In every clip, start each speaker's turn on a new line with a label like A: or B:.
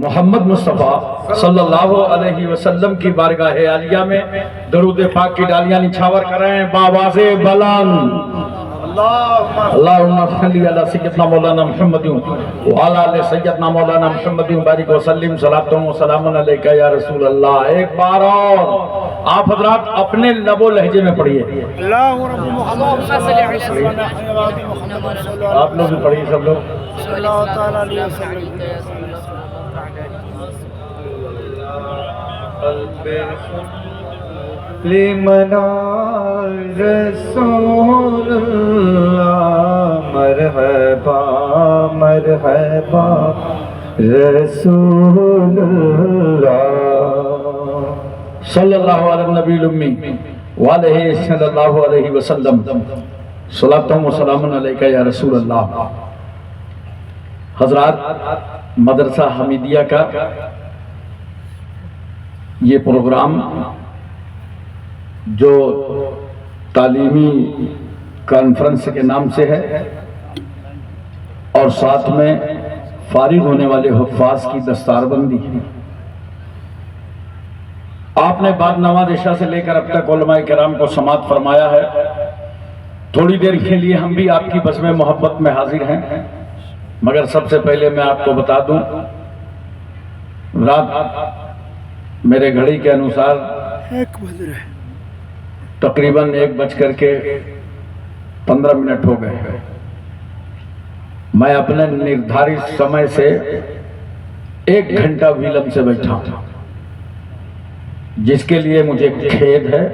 A: محمد مصطفیٰ صلی اللہ علیہ وسلم کی بارگاہ عالیہ میں درود پاک کی ڈالیاں نچھاور کر رہے ہیں باواز بلند اللہم صلی علی سیدنا مولانا محمد وعلی آل سیدنا مولانا محمد بارک وسلم صلاۃ و سلام علیکہ یا رسول اللہ. ایک بار اور آپ حضرات اپنے لب و لہجے میں پڑھیے. آپ لوگ بھی پڑھیے سب لوگ.
B: لمنار رسول اللہ مرحبا مرحبا رسول اللہ
A: صلی اللہ علیہ النبی الامی وعلیہ صلی اللہ علیہ وسلم صلاۃ و سلام علیکہ یا رسول اللہ. حضرات مدرسہ حمیدیہ کا یہ پروگرام جو تعلیمی کانفرنس کے نام سے ہے اور ساتھ میں فارغ ہونے والے حفاظ کی دستار بندی ہے. آپ نے بعد نماز عشاء سے لے کر اب تک علماء کرام کو سماعت فرمایا ہے. تھوڑی دیر کے لیے ہم بھی آپ کی بزم محبت میں حاضر ہیں، مگر سب سے پہلے میں آپ کو بتا دوں رات میرے گھڑی کے انوسار تقریباً 1:15 ہو گئے. میں اپنے نردھارت سمے سے 1 گھنٹہ ویلم سے بیٹھا ہوں، جس کے لیے مجھے کھید ہے،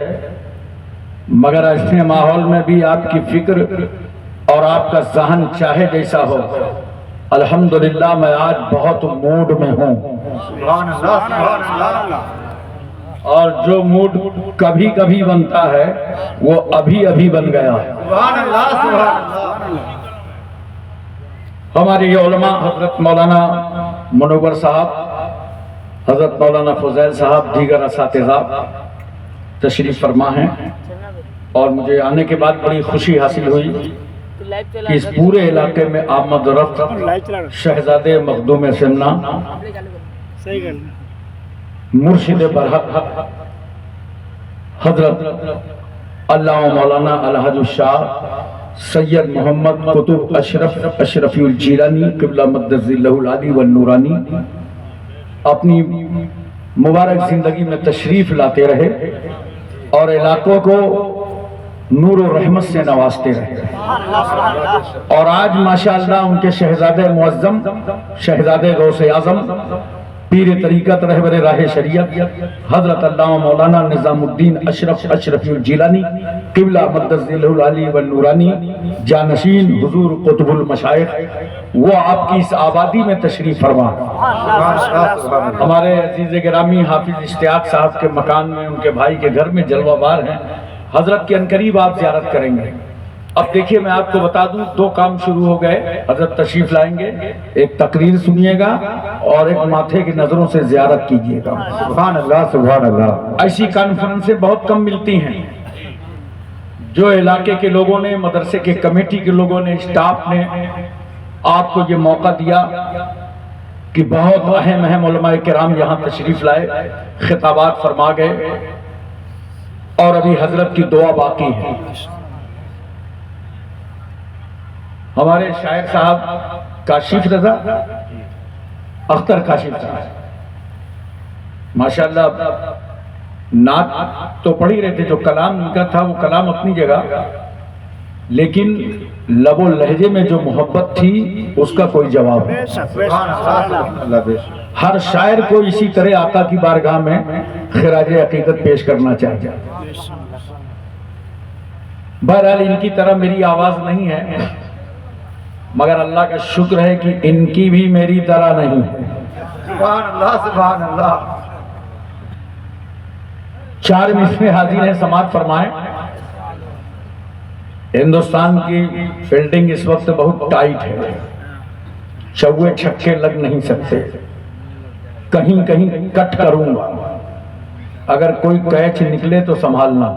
A: مگر ایسے ماحول میں بھی آپ کی فکر اور آپ کا ذہن چاہے جیسا ہو، الحمدللہ میں آج بہت موڈ میں ہوں. اور جو موڈ کبھی کبھی بنتا ہے وہ ابھی ابھی بن گیا ہے. ہمارے یہ علماء حضرت مولانا منور صاحب، حضرت مولانا فضیل صاحب، دیگر اساتذہ تشریف فرما ہیں، اور مجھے آنے کے بعد بڑی خوشی حاصل ہوئی کہ اس پورے علاقے میں آمد رفت شہزادے مخدوم سمنا مرشد برحق حضرت علامہ مولانا الحاج الشاہ سید محمد قطب اشرفی الجیلانی قبلہ مدد اللہ العلی والنورانی اپنی مبارک زندگی میں تشریف لاتے رہے اور علاقوں کو نور و رحمت سے نوازتے رہے. اور آج ماشاءاللہ ان کے شہزادے معظم، شہزادے غوث اعظم، پیر طریقت رہبر راہ شریعت حضرت علامہ مولانا نظام الدین اشرفی الجیلانی قبلہ مدد اللہ العلی والنورانی جانشین حضور قطب المشائخ، وہ آپ کی اس آبادی میں تشریف فرما. ہمارے عزیز گرامی حافظ اشتیاق صاحب کے مکان میں، ان کے بھائی کے گھر میں جلوہ بار ہیں. حضرت کے انقریب آپ زیارت کریں گے. اب دیکھیے میں آپ کو بتا دوں 2 کام شروع ہو گئے. حضرت تشریف لائیں گے، ایک تقریر سنیے گا اور ایک ماتھے کی نظروں سے زیارت کیجیے گا. سبحان اللہ سبحان اللہ. ایسی کانفرنسیں بہت کم ملتی ہیں. جو علاقے کے لوگوں نے، مدرسے کے کمیٹی کے لوگوں نے، اسٹاف نے آپ کو یہ موقع دیا کہ بہت اہم علماء کرام یہاں تشریف لائے، خطابات فرما گئے، اور ابھی حضرت کی دعا باقی ہے. ہمارے شاعر صاحب کاشف رضا اختر کاشف صاحب ماشاءاللہ نعت تو پڑھ ہی رہے تھے. جو کلام ان کا تھا وہ کلام اپنی جگہ، لیکن لب و لہجے میں جو محبت تھی اس کا کوئی جواب نہیں. ہر شاعر کو اسی طرح آقا کی بارگاہ میں خراج عقیدت پیش کرنا چاہیے. بہرحال ان کی طرح میری آواز نہیں ہے، مگر اللہ کا شکر ہے کہ ان کی بھی میری طرح نہیں ہے.
B: سبحان اللہ سبحان اللہ.
A: 4 مصرے حاضر ہیں، سماعت فرمائیں. ہندوستان کی فیلڈنگ اس وقت بہت ٹائٹ ہے، چوے چھکے لگ نہیں سکتے. کہیں کہیں کٹ کروں گا، اگر کوئی کیچ نکلے تو سنبھالنا.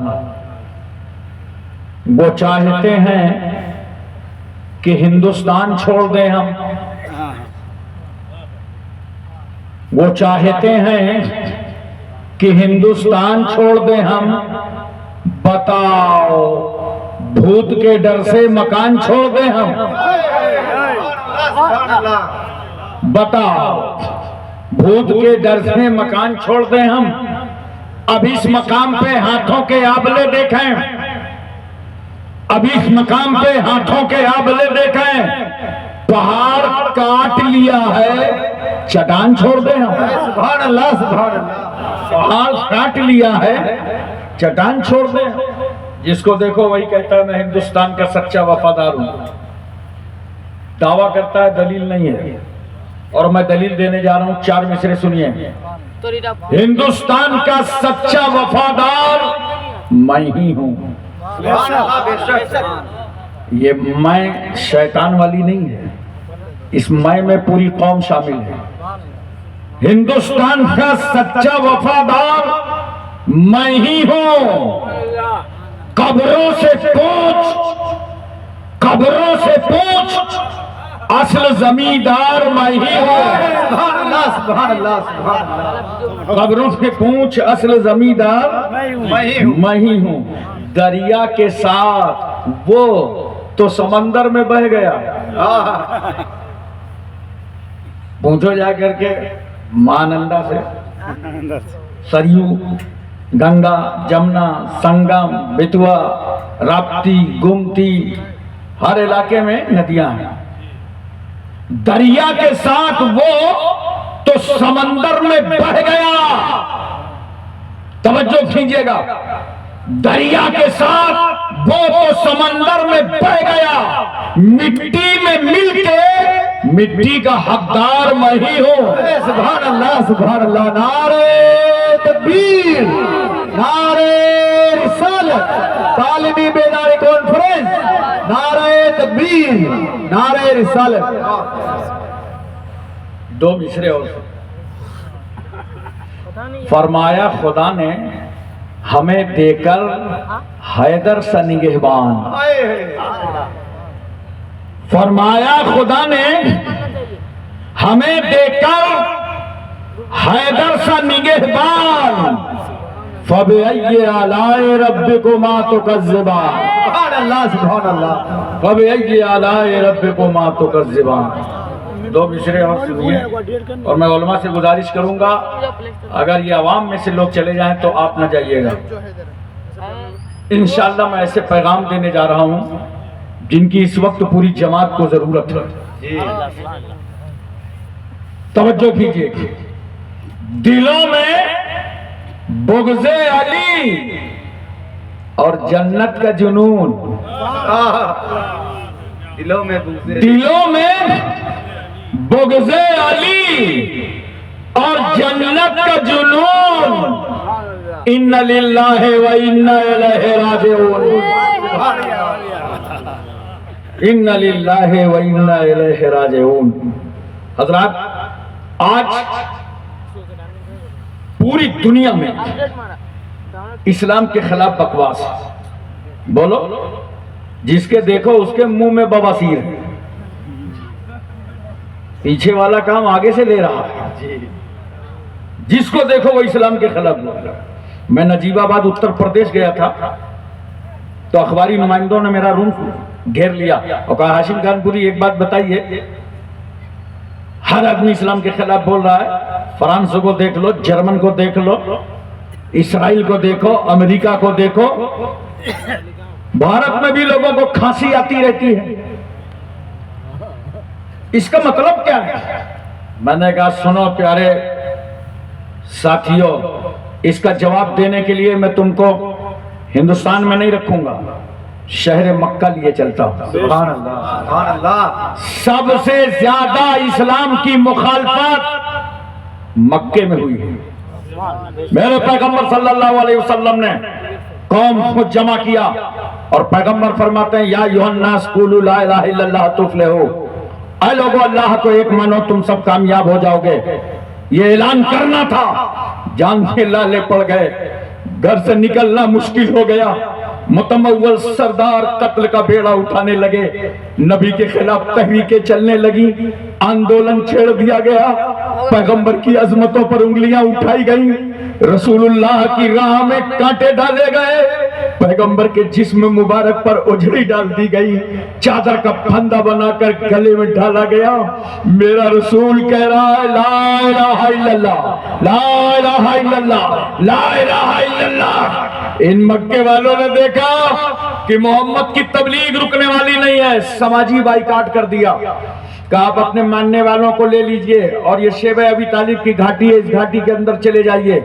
A: وہ چاہتے ہیں کہ ہندوستان چھوڑ دیں ہم، وہ چاہتے ہیں کہ ہندوستان چھوڑ دیں ہم. بتاؤ بھوت کے ڈر سے مکان چھوڑ دیں ہم.
B: سبحان اللہ.
A: بتاؤ بھوت کے ڈر سے مکان چھوڑ دیں ہم. اب اس مقام پہ ہاتھوں کے آبلے دیکھیں. اب اس مقام پہ ہاتھوں کے آبلے دیکھیں. پہاڑ کاٹ لیا ہے چٹان چھوڑ دیں ہم.
B: سبحان اللہ. سبحان اللہ.
A: پہاڑ کاٹ لیا ہے چٹان چھوڑ دیں. جس کو دیکھو وہی کہتا ہے میں ہندوستان کا سچا وفادار ہوں. دعویٰ کرتا ہے دلیل نہیں ہے. اور میں دلیل دینے جا رہا ہوں. 4 مصرے سنیے. ہندوستان کا سچا وفادار میں ہی ہوں.
B: سبحان اللہ. بے شک.
A: یہ میں شیطان والی نہیں ہے. اس میں پوری قوم شامل ہے. ہندوستان کا سچا وفادار میں ہی ہوں. قبروں سے پوچھ اصل زمیندار میں ہی ہوں.
B: سبحان اللہ. سبحان اللہ. سبحان اللہ.
A: قبروں سے پوچھ اصل زمیندار میں ہی ہوں. دریا کے ساتھ وہ تو سمندر میں بہ گیا. پوچھو جا کر کے مانندا سے سریو گنگا جمنا سنگم بیتوا راپتی گومتی ہر علاقے میں ندیاں ہیں. دریا کے ساتھ وہ تو سمندر میں بہ گیا. توجہ کیجیے گا. دریا کے ساتھ وہ تو سمندر میں بہ گیا. مٹی میں مل کے مٹی کا حقدار میں ہی ہوں.
B: سبحان اللہ. سبحان اللہ. نعرہ تکبیر. نعرہ رسالت. عالمی بیداری کانفرنس. نعرہ تکبیر. نعرہ رسالت.
A: 2 مصرے اور فرمایا خدا نے ہمیں دے کر حیدر سا نگہبان. فرمایا خدا نے ہمیں دے کر حیدر سا نگہبان. فَبِأَيِّ آلَاءِ رَبِّكُمَا تُكَذِّبَانِ.
B: سبحان اللہ. سبحان اللہ.
A: فَبِأَيِّ آلَاءِ رَبِّكُمَا تُكَذِّبَانِ. 2 مصرے اور سنیے. اور میں علماء سے گزارش کروں گا اگر یہ عوام میں سے لوگ چلے جائیں تو آپ نہ جائیے گا. انشاءاللہ میں ایسے پیغام دینے جا رہا ہوں جن کی اس وقت پوری جماعت کو ضرورت ہے. توجہ کیجیے. دلوں میں بغض علی اور جنت کا جنون.
B: دلوں میں
A: بغض علی اور جنت کا جنون. ان للہ و انا الیہ راجعون. ان للہ و انا الیہ راجعون. حضرات آج پوری دنیا میں اسلام کے خلاف بکواس. بولو جس کے دیکھو اس کے منہ میں بواسیر ہے. پیچھے والا کام آگے سے لے رہا ہے. جس کو دیکھو وہ اسلام کے خلاف بول رہا ہے. میں نجیب آباد اتر پردیش گیا تھا تو اخباری نمائندوں نے میرا روم گھیر لیا اور کہا ہاشم خان پوری ایک بات بتائیے. ہر آدمی اسلام کے خلاف بول رہا ہے. فرانس کو دیکھ لو, جرمن کو دیکھ لو, اسرائیل کو دیکھو, امریکہ کو دیکھو. بھارت میں بھی لوگوں کو کھانسی آتی رہتی ہے. اس کا مطلب کیا ہے؟ میں نے کہا سنو پیارے ساتھیوں, اس کا جواب دینے کے لیے میں تم کو ہندوستان میں نہیں رکھوں گا, شہر مکہ لیے چلتا ہوں.
B: سبحان اللہ. سبحان اللہ.
A: سب سے زیادہ اسلام کی مخالفت مکے میں ہوئی ہے. میرے پیغمبر صلی اللہ علیہ وسلم نے قوم کو جمع کیا اور پیغمبر فرماتے ہیں یا ایھا الناس قولوا لا الہ الا اللہ تفلحوا. اے لوگو اللہ کو ایک مانو تم سب کامیاب ہو جاؤ گے. یہ اعلان کرنا تھا, جان کے لالے پڑ گئے, گھر سے نکلنا مشکل ہو گیا, متمول سردار قتل کا بیڑا اٹھانے لگے، نبی کے خلاف تحریکیں چلنے لگی، آندولن چھیڑ دیا گیا، پیغمبر کی عظمتوں پر انگلیاں اٹھائی گئیں، رسول اللہ کی راہ میں کانٹے ڈالے گئے، پیغمبر کے جسم مبارک پر اجڑی ڈال دی گئی، چادر کا پھندا بنا کر گلے میں ڈالا گیا۔ میرا رسول کہہ رہا ہے لا الہ الا اللہ، لا الہ الا اللہ، لا الہ الا اللہ۔ ان مکے والوں نے دیکھا کہ محمد کی تبلیغ رکنے والی نہیں ہے، سماجی بائیکاٹ کر دیا، کہا آپ اپنے ماننے والوں کو لے لیجئے اور یہ شیبہ ابی طالب کی گھاٹی ہے، اس گھاٹی کے اندر چلے جائیے،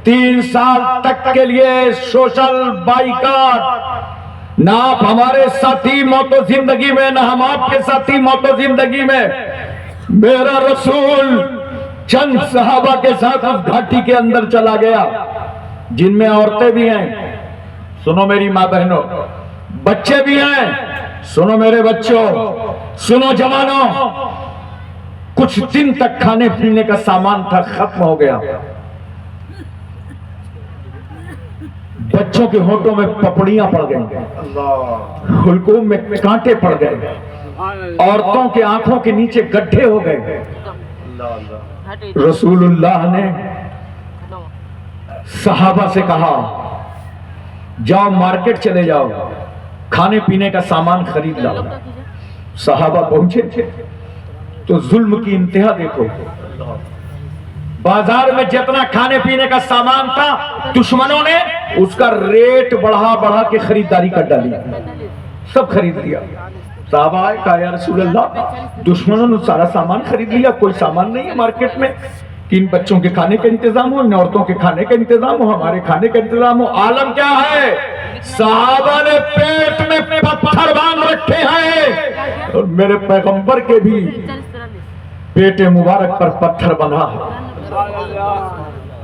A: 3 سال تک کے لیے سوشل بائیکاٹ، نہ آپ ہمارے ساتھی موت و زندگی میں، نہ ہم آپ کے ساتھی موت و زندگی میں۔ میرا رسول چند صحابہ کے ساتھ اس گھاٹی کے اندر چلا گیا، جن میں عورتیں بھی ہیں، سنو میری ماں بہنوں، بچے بھی ہیں، سنو میرے بچوں، سنو جوانوں، کچھ دن تک کھانے پینے کا سامان تھا، ختم ہو گیا، بچوں کے ہونٹوں میں پپڑیاں پڑ گئیں، حلقوم میں کانٹے پڑ گئے، عورتوں کے آنکھوں کے نیچے گڈھے ہو گئے۔ رسول اللہ نے صحابہ سے کہا جاؤ مارکیٹ چلے جاؤ، کھانے پینے کا سامان خرید لاؤ۔ صحابہ پہنچے تو ظلم کی انتہا دیکھو، بازار میں جتنا کھانے پینے کا سامان تھا دشمنوں نے اس کا ریٹ بڑھا بڑھا کے خریداری کر ڈالی، سب خرید لیا۔ صحابہ آئے کہا یا رسول اللہ دشمنوں نے سارا سامان خرید لیا، کوئی سامان نہیں ہے مارکیٹ میں، کہ ان بچوں کے کھانے کا انتظام ہو، ان عورتوں کے کھانے کا انتظام ہو، ہمارے کھانے کا انتظام ہو۔ عالم کیا ہے؟ صحابہ نے پیٹ میں پتھر باندھ رکھے ہیں، اور میرے پیغمبر کے بھی پیٹ مبارک پر پتھر بندھا ہے۔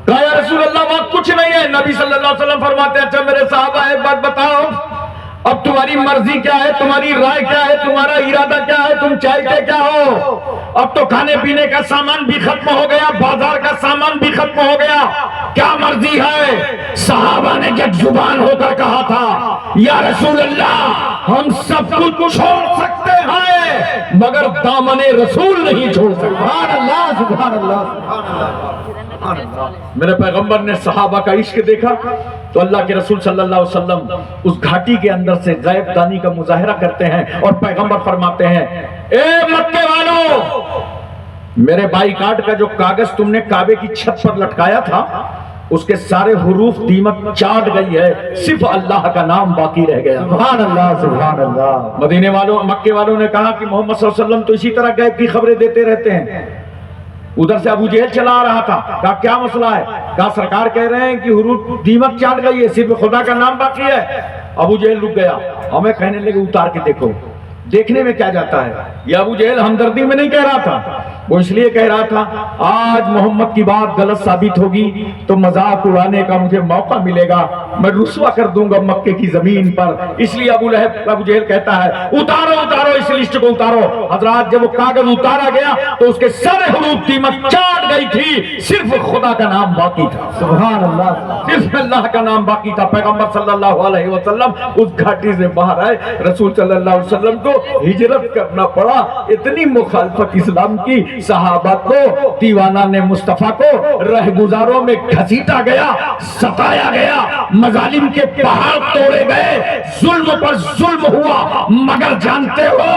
A: کہا یا رسول اللہ وہاں کچھ نہیں ہے۔ نبی صلی اللہ علیہ وسلم فرماتے ہیں اچھا میرے صحابہ ایک بات بتاؤ، اب تمہاری مرضی کیا ہے، تمہاری رائے کیا ہے، تمہارا ارادہ کیا ہے، تم چاہتے کیا ہو؟ اب تو کھانے پینے کا سامان بھی ختم ہو گیا، بازار کا سامان بھی ختم ہو گیا، کیا مرضی ہے؟ صحابہ نے جب زبان ہو کر کہا تھا یا رسول اللہ ہم سب کچھ چھوڑ سکتے ہیں مگر دامن رسول نہیں چھوڑ سکتے۔
B: سبحان اللہ، سبحان اللہ، سبحان اللہ۔
A: میرے پیغمبر نے صحابہ کا عشق دیکھا تو اللہ کے رسول صلی اللہ علیہ وسلم اس گھاٹی کے اندر سے غیب دانی کا مظاہرہ کرتے ہیں اور پیغمبر فرماتے ہیں اے مکے والو، میرے بائی کاٹ کا جو کاغذ تم نے کعبے کی چھت پر لٹکایا تھا اس کے سارے حروف دیمک چاٹ گئی ہے، صرف اللہ کا نام باقی رہ گیا۔
B: سبحان اللہ، سبحان اللہ۔
A: مدینے والوں مکے والوں نے کہا کہ محمد صلی اللہ علیہ وسلم تو اسی طرح غیب کی خبریں دیتے رہتے ہیں۔ ادھر سے ابو جہل چلا آ رہا تھا، کہا کیا مسئلہ ہے؟ کہا سرکار کہہ رہے ہیں کہ حروف دیمک چاٹ گئی ہے، صرف خدا کا نام باقی ہے۔ ابو جہل رک گیا، ہمیں کہنے لگے اتار کے دیکھو، دیکھنے میں کیا جاتا ہے؟ یہ ابو جہل ہمدردی میں نہیں کہہ رہا تھا، وہ اس لیے کہہ رہا تھا آج محمد کی بات غلط ثابت ہوگی تو مذاق اڑانے کا مجھے موقع ملے گا، میں رسوا کر دوں گا مکے کی زمین پر۔ اس لیے ابو جہل کہتا ہے اتارو اتارو اس لسٹ کو اتارو۔ حضرات جب وہ کاغذ اتارا گیا تو اس کے سارے حروف دیمک چاٹ گئی تھی، صرف خدا کا نام باقی تھا۔
B: سبحان اللہ،
A: صرف اللہ کا نام باقی تھا۔ پیغمبر صلی اللہ علیہ وسلم اس گھاٹی سے باہر آئے، رسول صلی اللہ علیہ وسلم کو ہجرت کرنا پڑا، اتنی مخالفت اسلام کی، صحابہ کو دیوانہ نے مصطفیٰ کو رہگزاروں میں گھسیٹا گیا، ستایا گیا، مظالم کے پہاڑ توڑے گئے، ظلم پر ظلم ہوا، مگر جانتے ہو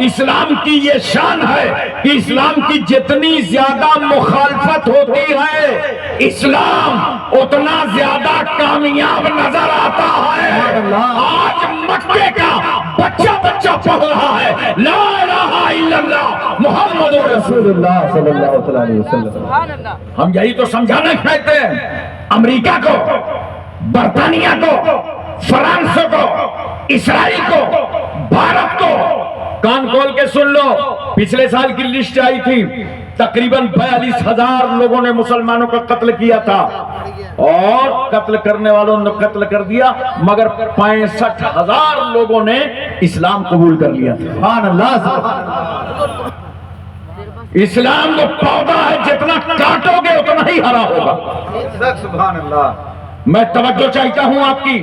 A: اسلام کی یہ شان ہے کہ اسلام کی جتنی زیادہ مخالفت ہوتی ہے اسلام اتنا زیادہ کامیاب نظر آتا ہے۔ آج مکے کا بچہ پڑھ رہا ہے لا الہ الا اللہ محمد رسول اللہ
B: صلی اللہ علیہ وسلم۔
A: ہم یہی تو سمجھانا چاہتے ہیں امریکہ کو، برطانیہ کو، فرانس کو، اسرائیل کو، بھارت کو۔ کان کھول کے سن لو، پچھلے سال کی لسٹ آئی تھی، تقریباً 42,000 لوگوں نے مسلمانوں کا قتل کیا تھا، اور قتل کرنے والوں نے قتل کر دیا، مگر 65,000 لوگوں نے اسلام قبول کر لیا تھا۔
B: سبحان اللہ، سبحان اللہ۔
A: اسلام وہ پودا ہے جتنا کاٹو گے اتنا ہی ہرا ہوگا۔
B: سبحان اللہ۔
A: میں توجہ چاہتا ہوں آپ کی،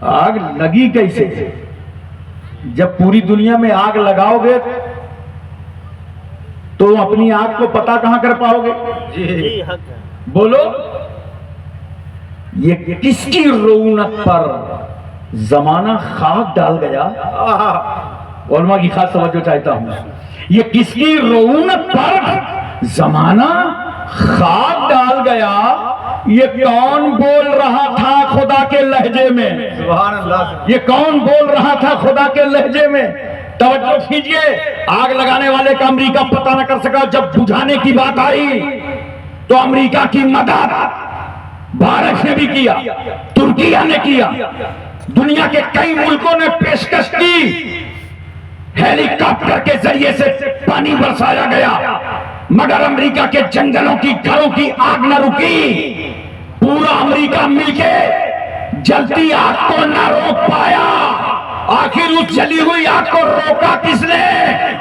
A: آگ لگی کیسے؟ جب پوری دنیا میں آگ لگاؤ گے تو اپنی آگ کو پتہ کہاں کر پاؤ گے؟
B: جی
A: بولو، یہ کس کی رونق پر زمانہ خاک ڈال گیا؟ علماء کی خاص توجہ چاہتا ہوں، یہ کس کی رونق پر زمانہ خاک ڈال گیا؟ یہ کون بول رہا تھا خدا کے لہجے میں؟
B: سبحان اللہ،
A: یہ کون بول رہا تھا خدا کے لہجے میں؟ توجہ کیجئے، آگ لگانے والے کا امریکہ پتہ نہ کر سکا، جب بجھانے کی بات آئی تو امریکہ کی مدد بھارت نے بھی کیا، ترکیہ نے کیا، دنیا کے کئی ملکوں نے پیشکش کی، ہیلی کاپٹر کے ذریعے سے پانی برسایا گیا، مگر امریکہ کے جنگلوں کی گھروں کی آگ نہ رکی، پورا امریکہ مل کے جلتی آگ کو نہ روک پایا، آخر اس جلی ہوئی آگ کو روکا کس نے؟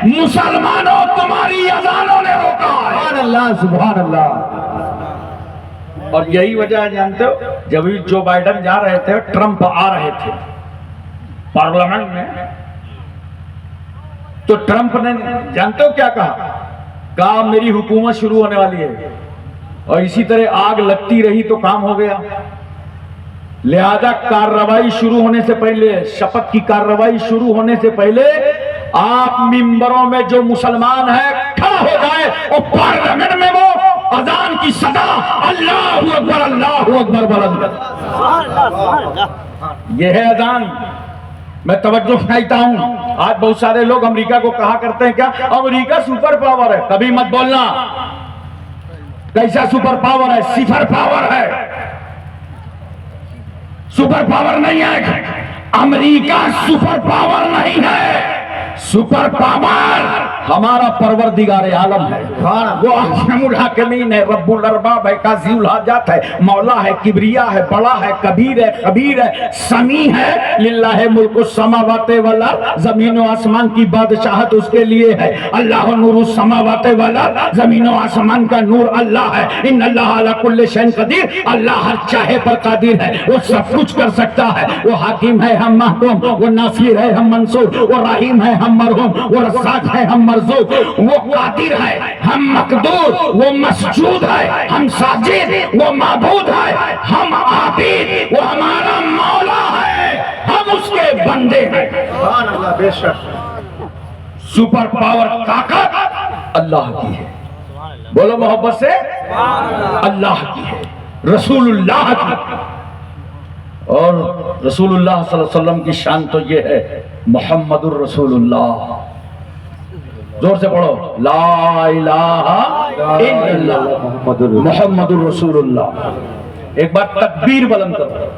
A: مسلمانوں، تمہاری اذانوں نے روکا ہے۔
B: سبحان اللہ، سبحان اللہ۔
A: اور یہی وجہ ہے، جانتے ہو، جب جو بائیڈن جا رہے تھے، ٹرمپ آ رہے تھے پارلیمنٹ میں، تو ٹرمپ نے جانتے ہو کیا کہا میری حکومت شروع ہونے والی ہے، اور اسی طرح آگ لگتی رہی تو کام ہو گیا، لہذا کارروائی شروع ہونے سے پہلے، شپت کی کارروائی شروع ہونے سے پہلے آپ ممبروں میں جو مسلمان ہیں کھڑا ہو جائے اور پارلیمنٹ میں وہ اذان کی صدا اللہ اکبر اللہ اکبر بلند کرے۔ یہ ہے اذان۔ میں توجہ چاہتا ہوں، آج بہت سارے لوگ امریکہ کو کہا کرتے ہیں کیا امریکہ سپر پاور ہے، کبھی مت بولنا، کیسا سپر پاور ہے؟ صفر پاور ہے، سپر پاور نہیں ہے، امریکہ سپر پاور نہیں ہے، سپر پاور ہمارا پروردگار عالم ہے، وہ احکم الحاکمین ہے، رب الارباب ہے، قاضی الحاجات ہے، مولا ہے، کبریا ہے، بڑا ہے، کبیر ہے، خبیر ہے، سمیع ہے، للہ ملک السماوات والارض، زمین و آسمان کی بادشاہت اس کے لیے ہے، اللہ نور السماوات والارض، زمین و آسمان کا نور اللہ ہے، ان اللہ علی کل شیء قدیر، اللہ ہر چاہے پر قادر ہے، وہ سب کچھ کر سکتا ہے، وہ حاکم ہے ہم محکوم، وہ ناصر ہے ہم منصور، وہ رحیم ہے ہم مرحوم، وہ رزاق ہے ہم مرزوق، وہ قادر ہے ہم مقدور، وہ مسجود ہے ہم ساجد، وہ معبود ہے ہم عابد، وہ ہمارا مولا ہے ہم اس کے بندے ہیں۔
B: سبحان اللہ، بے شک
A: سپر پاور طاقت اللہ کی ہے، بولو محبت سے، اللہ کی ہے، رسول اللہ کی، اور رسول اللہ صلی اللہ علیہ وسلم کی شان تو یہ ہے محمد الرسول اللہ، زور سے پڑھو، لا الہ الا اللہ محمد الرسول اللہ، ایک بار تکبیر بلند کرو،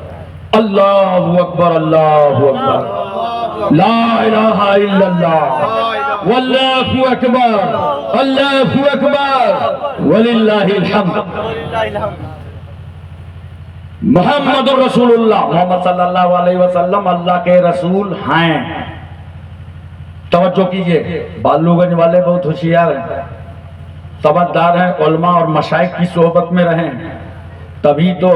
A: اللہ اکبر اللہ اکبر، لا الہ الا اللہ واللہ اکبر اللہ اکبر وللہ الحمد۔ محمد رسول اللہ، محمد صلی اللہ علیہ وسلم اللہ کے رسول ہیں۔ توجہ کیجئے، بالو گنج والے بہت ہوشیار ہیں، سمجھدار ہیں، علماء اور مشائخ کی صحبت میں رہیں، تبھی تو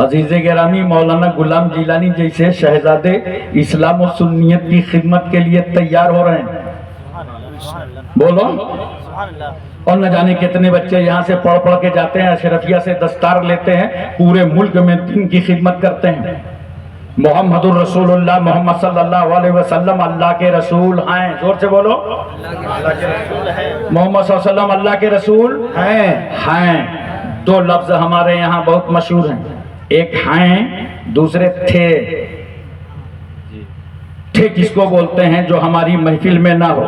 A: عزیز گرامی مولانا غلام جیلانی جیسے شہزادے اسلام و سنیت کی خدمت کے لیے تیار ہو رہے ہیں، بولو، اور نہ جانے کتنے بچے یہاں سے پڑھ پڑھ کے جاتے ہیں، اشرفیہ سے دستار لیتے ہیں، پورے ملک میں دین کی خدمت کرتے ہیں۔ محمد الرسول اللہ، محمد صلی اللہ علیہ وسلم اللہ کے رسول ہیں، زور سے بولو، محمد صلی اللہ علیہ وسلم اللہ کے رسول ہیں۔ دو لفظ ہمارے یہاں بہت مشہور ہیں، ایک ہیں، دوسرے تھے۔ تھے کس کو بولتے ہیں؟ جو ہماری محفل میں نہ ہو،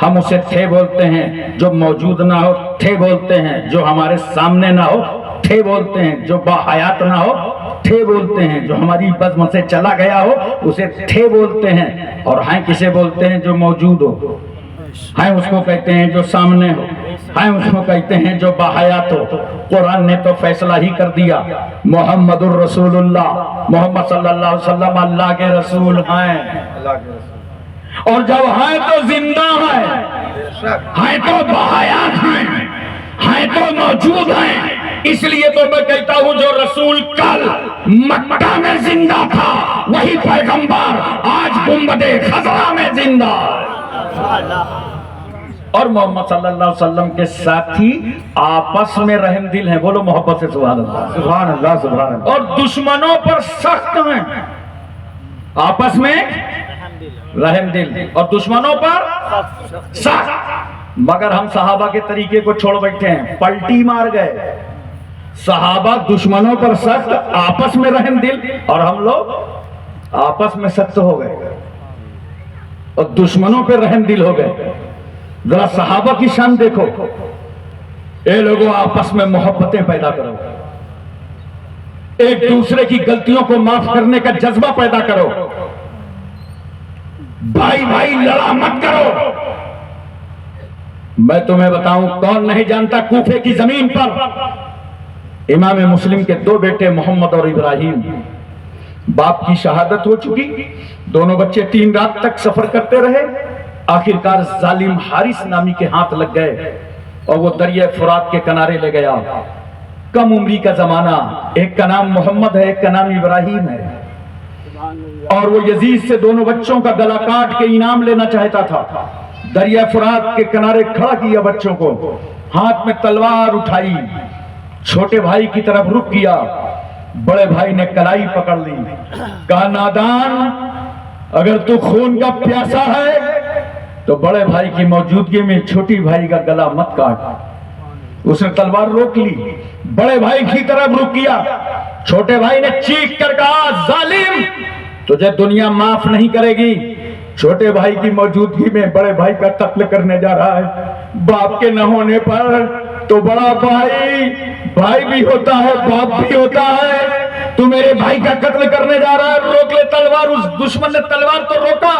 A: ہم اسے تھے بولتے ہیں، جو موجود نہ ہو تھے بولتے ہیں، جو ہمارے سامنے نہ ہو تھے بولتے ہیں، جو باحیات نہ ہو تھے بولتے ہیں، جو ہماری بزم سے چلا گیا ہو اسے تھے بولتے ہیں، اور ہیں کسے بولتے ہیں؟ جو موجود ہو، ہیں اس کو کہتے ہیں جو سامنے ہو، ہیں اس کو کہتے ہیں جو باحیات ہو۔ قرآن نے تو فیصلہ ہی کر دیا، محمد الرسول اللہ، محمد صلی اللہ علیہ وسلم اللہ کے رسول ہیں، اور جب ہیں تو زندہ ہیں تو باحیات ہیں تو موجود ہیں، اس لیے تو میں کہتا ہوں جو رسول کل مکہ میں زندہ تھا وہی پیغمبر آج گنبد خضرا میں زندہ ہے۔ اور محمد صلی اللہ علیہ وسلم کے ساتھی آپس میں رحم دل ہیں، بولو محبت سے سبحان اللہ،
B: سبحان اللہ سبحان اللہ۔
A: اور دشمنوں پر سخت ہیں، آپس میں رحم دل اور دشمنوں پر سخت۔ مگر ہم صحابہ کے طریقے کو چھوڑ بیٹھے ہیں، پلٹی مار گئے۔ صحابہ دشمنوں پر سخت، آپس میں رحم دل، اور ہم لوگ آپس میں سخت ہو گئے اور دشمنوں پہ رحم دل ہو گئے۔ ذرا صحابہ کی شان دیکھو، اے لوگوں آپس میں محبتیں پیدا کرو، ایک دوسرے کی غلطیوں کو معاف کرنے کا جذبہ پیدا کرو، بھائی بھائی لڑا مت کرو۔ میں تمہیں بتاؤں کون نہیں جانتا کوفے کی زمین پر امام مسلم کے دو بیٹے محمد اور ابراہیم، باپ کی شہادت ہو چکی، دونوں بچے 3 رات تک سفر کرتے رہے، آخرکار ظالم حارث نامی کے ہاتھ لگ گئے اور وہ دریائے فرات کے کنارے لے گیا۔ کم عمری کا زمانہ، ایک کا نام محمد ہے ایک کا نام ابراہیم ہے، اور وہ یزید سے دونوں بچوں کا گلا کاٹ کے انعام لینا چاہتا تھا۔ دریا فرات کے کنارے کھڑا کیا بچوں کو، ہاتھ میں تلوار اٹھائی، چھوٹے بھائی کی طرف رخ کیا، بڑے بھائی نے کلائی پکڑ لی، کہا نادان اگر تو خون کا پیاسا ہے تو بڑے بھائی کی موجودگی میں چھوٹی بھائی کا گلا مت کاٹ۔ اس نے تلوار روک لی، بڑے بھائی کی طرف رخ کیا، چھوٹے بھائی نے چیخ کر کہا ظالم تجھے دنیا معاف نہیں کرے گی، چھوٹے بھائی کی موجودگی میں بڑے بھائی کا قتل کرنے جا رہا ہے۔ باپ کے نہ ہونے پر تو بڑا بھائی بھی ہوتا ہے، باپ بھی ہوتا ہے، تو میرے بھائی کا قتل کرنے جا رہا ہے، روک لے تلوار۔ اس دشمن نے تلوار تو روکا،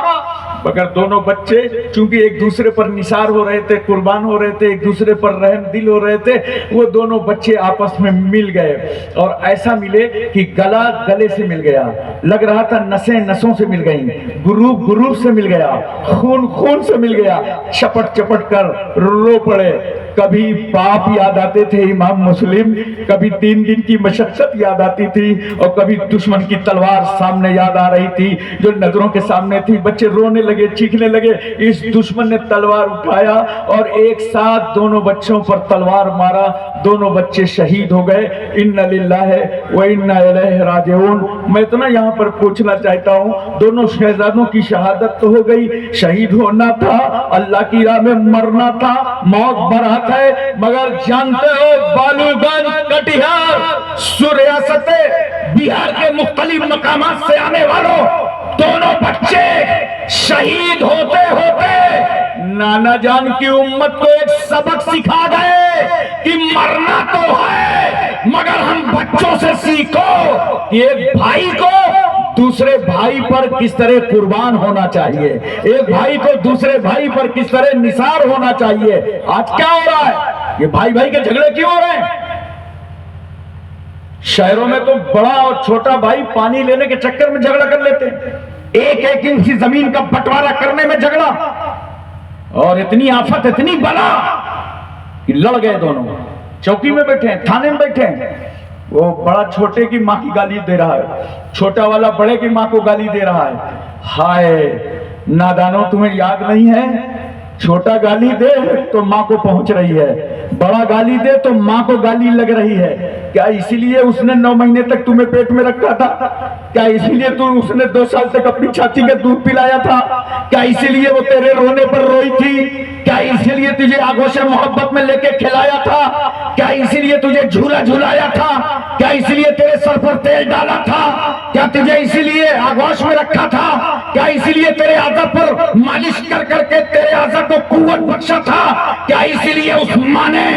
A: مگر دونوں بچے چونکہ ایک دوسرے پر نثار ہو رہے تھے، قربان ہو رہے تھے، ایک دوسرے پر رحم دل ہو رہے تھے، وہ دونوں بچے آپس میں مل گئے، اور ایسا ملے کہ گلا گلے سے مل گیا، لگ رہا تھا نسیں نسوں سے مل گئیں، گروپ سے مل گیا، خون سے مل گیا، چپٹ چپٹ کر رو پڑے۔ کبھی باپ یاد آتے تھے امام مسلم، کبھی 3 دن کی مشقت یاد آتی تھی، اور کبھی دشمن کی تلوار سامنے یاد آ رہی تھی جو نظروں کے سامنے تھی۔ بچے رونے لگے، چیخنے لگے، اس دشمن نے تلوار اٹھایا اور ایک ساتھ دونوں بچوں پر تلوار مارا، دونوں بچے شہید ہو گئے۔ ان للہ و انا الیہ راجعون۔ میں اتنا یہاں پر پوچھنا چاہتا ہوں، دونوں شہزادوں کی شہادت تو ہو گئی، شہید ہونا تھا، اللہ کی راہ میں مرنا تھا، موت برات ہے، مگر جانتے ہو بالو گنج کٹیہار ریاست بہار کے مختلف مقامات سے آنے والوں دونوں بچے شہید ہوتے ہوتے نانا جان کی امت کو ایک سبق سکھا گئے کہ مرنا تو ہے، مگر ہم بچوں سے سیکھو کہ ایک بھائی کو دوسرے بھائی پر کس طرح قربان ہونا چاہیے، ایک بھائی کو دوسرے بھائی پر کس طرح نثار ہونا چاہیے۔ آج کیا ہو رہا ہے؟ یہ بھائی بھائی کے جھگڑے کیوں ہو رہے ہیں؟ شہروں میں تو بڑا اور چھوٹا بھائی پانی لینے کے چکر میں جھگڑا کر لیتے ہیں، ایک انچ کی زمین کا بٹوارا کرنے میں جھگڑا، اور اتنی آفت اتنی بلا کہ لڑ گئے دونوں، چوکی میں بیٹھے ہیں، تھانے میں بیٹھے ہیں، وہ بڑا چھوٹے کی ماں کی گالی دے رہا ہے، چھوٹا والا بڑے کی ماں کو گالی دے رہا ہے۔ ہائے نادانوں تمہیں یاد نہیں ہے، چھوٹا گالی دے تو ماں کو پہنچ رہی ہے، بڑا گالی دے تو ماں کو گالی لگ رہی ہے۔ کیا اسی لیے اس نے 9 مہینے تک تمہیں پیٹ میں رکھا تھا؟ کیا اسی لیے اس نے 2 سال تک اپنی چھاتی کا دودھ پلایا تھا؟ کیا اسی لیے وہ تیرے رونے پر روئی تھی؟ کیا اسی لیے تجھے آگوش محبت میں لے کے کھلایا تھا؟ کیا اسی لیے تجھے جھولا جھولایا تھا؟ کیا اسی لیے تیرے سر پر تیل ڈالا تھا؟ کیا تجھے اسی لیے آگوش میں رکھا تھا؟ کیا اسی لیے تیرے اعضاء پر مالش کر کر کے تیرے اعضاء کو قوت بخشا تھا؟ کیا اسی لیے اس ماں نے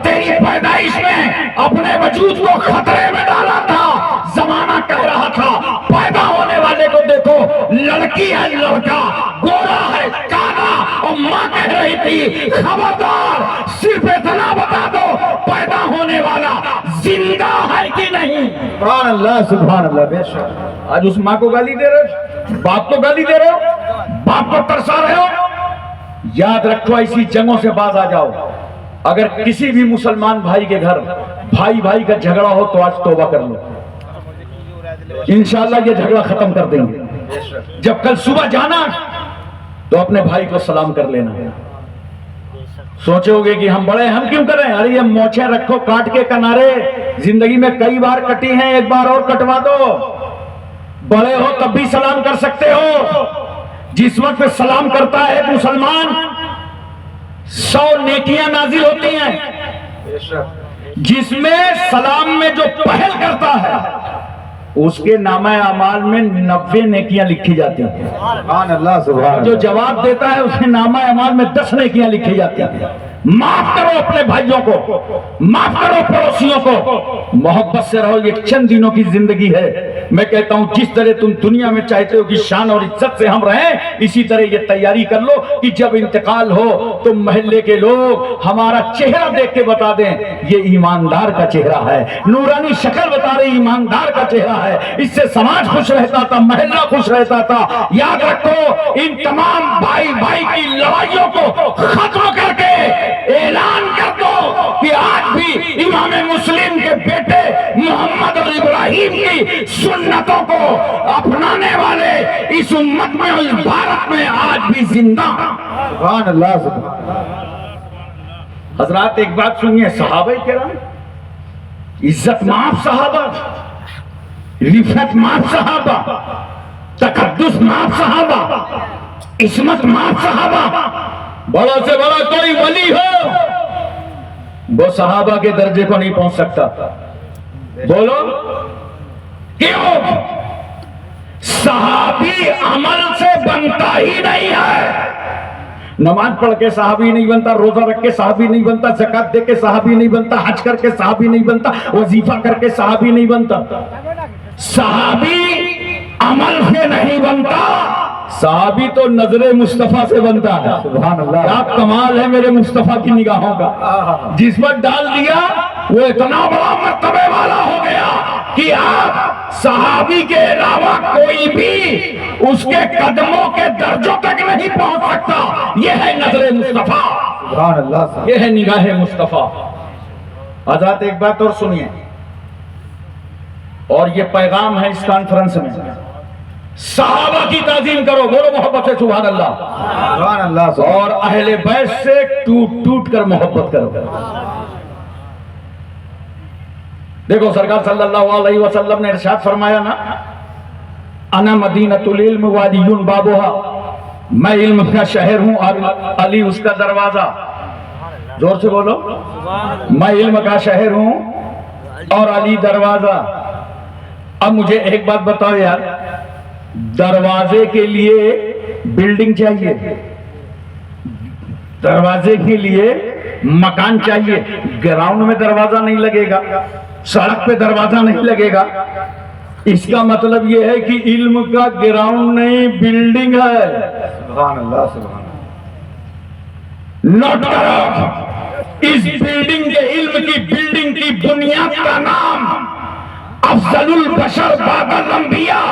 A: تیری پیدائش میں اپنے وجود کو خطرے میں ڈالا تھا؟ زمانہ کہہ رہا تھا پیدا ہونے والے کو دیکھو، لڑکی ہے لڑکا، گورا ہے کالا، اور ماں کہہ رہی تھی خبردار صرف اتنا بتا دو پیدا ہونے والا زندہ ہے کہ نہیں۔
B: سبحان اللہ سبحان اللہ، بے شک۔
A: آج اس ماں کو گالی دے رہے ہو، باپ کو گالی دے رہے ہو، باپ کو ترسا رہے ہو۔ یاد رکھو ایسی جنگوں سے باز آ جاؤ، اگر کسی بھی مسلمان بھائی کے گھر بھائی بھائی کا جھگڑا ہو تو آج توبہ کر لو، انشاءاللہ یہ جھگڑا ختم کر دیں گے۔ جب کل صبح جانا تو اپنے بھائی کو سلام کر لینا۔ سوچو گے کہ ہم بڑے ہم کیوں کریں؟ ارے یہ موچیں رکھو کاٹ کے کنارے، زندگی میں کئی بار کٹی ہیں، ایک بار اور کٹوا دو۔ بڑے ہو تب بھی سلام کر سکتے ہو۔ جس وقت سلام کرتا ہے مسلمان 100 نیکیاں نازل ہوتی ہیں، جس میں سلام میں جو پہل کرتا ہے اس کے نامہ اعمال میں 90 نیکیاں لکھی جاتی ہیں۔
B: سبحان اللہ سبحان
A: جو
B: اللہ۔
A: جواب دیتا ہے اس کے نامہ اعمال میں 10 نیکیاں لکھی جاتی ہیں۔ معاف کرو اپنے بھائیوں کو، معاف کرو پڑوسیوں کو، محبت سے رہو، یہ چند دنوں کی زندگی ہے۔ میں کہتا ہوں جس طرح تم دنیا میں چاہتے ہو کہ شان اور عزت سے ہم رہیں، اسی طرح یہ تیاری کر لو کہ جب انتقال ہو تو محلے کے لوگ ہمارا چہرہ دیکھ کے بتا دیں یہ ایماندار کا چہرہ ہے، نورانی شکل بتا رہی ایماندار کا چہرہ ہے، اس سے سماج خوش رہتا تھا، محلہ خوش رہتا تھا۔ یاد رکھو ان تمام بھائی بھائی کی لڑائیوں کو ختم کر کے اعلان کر دو کہ آج بھی امام مسلم کے بیٹے محمد اور ابراہیم کی سنتوں کو اپنانے والے اس امت میں اور اس بھارت میں آج بھی زندہ ہیں۔
B: سبحان اللہ سبحان اللہ۔
A: حضرات ایک بات سنیے، صحابہ کرام عزت مآب صحابہ، رفعت مآب صحابہ، تقدس مآب صحابہ، عصمت مآب صحابہ، بڑا سے بڑا کوئی ولی ہو وہ صحابہ کے درجے کو نہیں پہنچ سکتا۔ بولو کیوں؟ صحابی عمل سے بنتا ہی نہیں ہے۔ نماز پڑھ کے صحابی نہیں بنتا، روزہ رکھ کے صحابی نہیں بنتا، زکات دے کے صحابی نہیں بنتا، حج کر کے صحابی نہیں بنتا، وظیفہ کر کے صحابی نہیں بنتا۔ صحابی عمل سے نہیں بنتا، صحابی تو نظر مصطفیٰ سے بنتا ہے۔
B: سبحان اللہ۔
A: کیا کمال ہے میرے مصطفیٰ کی نگاہوں کا، جس پر ڈال دیا وہ اتنا بڑا مرتبے والا ہو گیا کہ آپ صحابی کے علاوہ کوئی بھی اس کے قدموں کے درجوں تک نہیں پہنچ سکتا۔ یہ ہے نظر مصطفیٰ،
B: سبحان اللہ۔
A: یہ ہے نگاہ مصطفیٰ۔ حضرات ایک بات اور سنیے، اور یہ پیغام ہے اس کانفرنس میں، صحابہ کی تعظیم کرو، بولو محبت سے سبحان اللہ،
B: سبحان اللہ۔
A: اور اہل بیت سے ٹوٹ ٹوٹ کر محبت کرو۔ دیکھو سرکار صلی اللہ علیہ وسلم نے ارشاد فرمایا نا، انا مدینۃ العلم وادی بابوہا، میں علم کا شہر ہوں اور علی اس کا دروازہ۔ زور سے بولو، میں علم کا شہر ہوں اور علی دروازہ۔ اب مجھے ایک بات بتاؤ یار، دروازے کے لیے بلڈنگ چاہیے، دروازے کے لیے مکان چاہیے، گراؤنڈ میں دروازہ نہیں لگے گا، سڑک پہ دروازہ نہیں لگے گا۔ اس کا مطلب یہ ہے کہ علم کا گراؤنڈ نہیں بلڈنگ ہے۔
B: سبحان اللہ سبحان
A: نوٹ کرو، اس بلڈنگ کے علم کی بلڈنگ کی بنیاد کا نام افضل البشر بعد الانبیاء